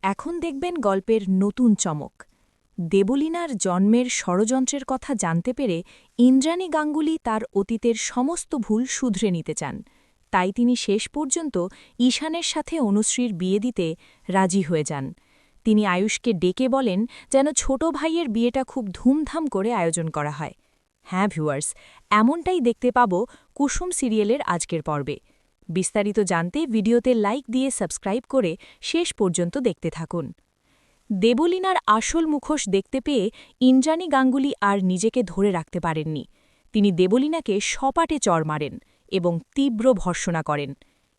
এখন দেখবেন গল্পের নতুন চমক। দেবলীনার জন্মের ষড়যন্ত্রের কথা জানতে পেরে ইন্দ্রাণী গাঙ্গুলি তার অতীতের সমস্ত ভুল শুধরে নিতে চান। তাই তিনি শেষ পর্যন্ত ঈশানের সাথে অনুশ্রীর বিয়ে দিতে রাজি হয়ে যান। তিনি আয়ুষকে ডেকে বলেন যেন ছোট ভাইয়ের বিয়েটা খুব ধুমধাম করে আয়োজন করা হয়। হ্যাঁ ভিউয়ার্স, এমনটাই দেখতে পাব কুসুম সিরিয়ালের আজকের পর্বে। বিস্তারিত জানতে ভিডিওতে লাইক দিয়ে সাবস্ক্রাইব করে শেষ পর্যন্ত দেখতে থাকুন। দেবলীনার আসল মুখোশ দেখতে পেয়ে ইন্দ্রাণী গাঙ্গুলি আর নিজেকে ধরে রাখতে পারেননি। তিনি দেবলীনাকে সপাটে চড় মারেন এবং তীব্র ভর্ৎসনা করেন।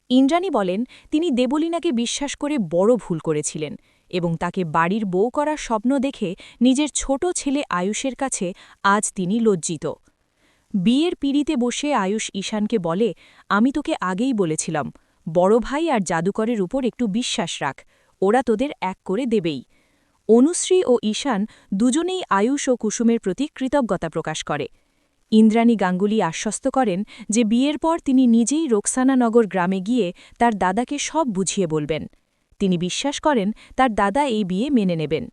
ইন্দ্রাণী বলেন তিনি দেবলীনাকে বিশ্বাস করে বড় ভুল করেছিলেন এবং তাকে বাড়ির বউ করার স্বপ্ন দেখে নিজের ছোট ছেলে আয়ুষের কাছে আজ তিনি লজ্জিত। বিয়ের পিঁড়িতে বসে আয়ুষ ঈশানকে বলে, আমি তোকে আগেই বলেছিলাম, বড় ভাই আর জাদুকরের উপর একটু বিশ্বাস রাখ, ওরা তোদের এক করে দেবেই। অনুশ্রী ও ঈশান দুজনেই আয়ুষ ও কুসুমের প্রতি কৃতজ্ঞতা প্রকাশ করে। ইন্দ্রাণী গাঙ্গুলি আশ্বস্ত করেন যে বিয়ের পর তিনি নিজেই রোকসানানগর গ্রামে গিয়ে তার দাদাকে সব বুঝিয়ে বলবেন। তিনি বিশ্বাস করেন তার দাদা এই বিয়ে মেনে নেবেন।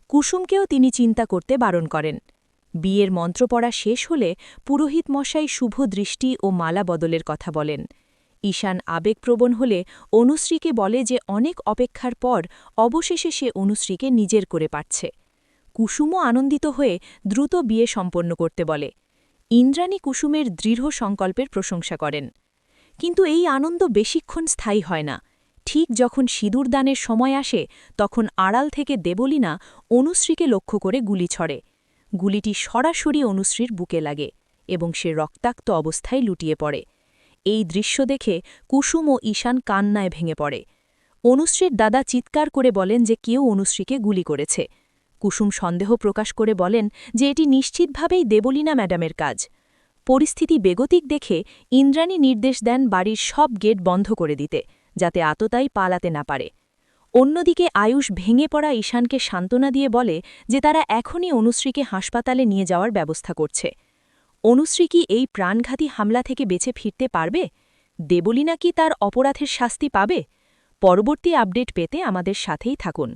কুসুমকেও তিনি চিন্তা করতে বারণ করেন। বিয়ের মন্ত্র পড়া শেষ হলে পুরোহিত মশাই শুভ দৃষ্টি ও মালা বদলের কথা বলেন। ঈশান আবেগপ্রবণ হলে অনুশ্রীকে বলে যে অনেক অপেক্ষার পর অবশেষে সে অনুশ্রীকে নিজের করে পাচ্ছে। কুসুমও আনন্দিত হয়ে দ্রুত বিয়ে সম্পন্ন করতে বলে। ইন্দ্রাণী কুসুমের দৃঢ় সংকল্পের প্রশংসা করেন। কিন্তু এই আনন্দ বেশিক্ষণ স্থায়ী হয় না। ঠিক যখন সিঁদুরদানের সময় আসে তখন আড়াল থেকে দেবলীনা অনুশ্রীকে লক্ষ্য করে গুলি ছড়ে। গুলিটি সরাসরি অনুশ্রীর বুকে লাগে এবং সে রক্তাক্ত অবস্থায় লুটিয়ে পড়ে। এই দৃশ্য দেখে কুসুম ও ঈশান কান্নায় ভেঙে পড়ে। অনুশ্রীর দাদা চিৎকার করে বলেন যে কেউ অনুশ্রীকে গুলি করেছে। কুসুম সন্দেহ প্রকাশ করে বলেন যে এটি নিশ্চিতভাবেই দেবলীনা ম্যাডামের কাজ। পরিস্থিতি বেগতিক দেখে ইন্দ্রাণী নির্দেশ দেন বাড়ির সব গেট বন্ধ করে দিতে, যাতে আততায়ী পালাতে না পারে। অন্যদিকে আয়ুষ ভেঙে পড়া ঈশানকে সান্ত্বনা দিয়ে বলে যে তারা এখনই অনুশ্রীকে হাসপাতালে নিয়ে যাওয়ার ব্যবস্থা করছে। অনুশ্রী কি এই প্রাণঘাতী হামলা থেকে বেঁচে ফিরতে পারবে? দেবলীনা কি তার অপরাধের শাস্তি পাবে? পরবর্তী আপডেট পেতে আমাদের সাথেই থাকুন।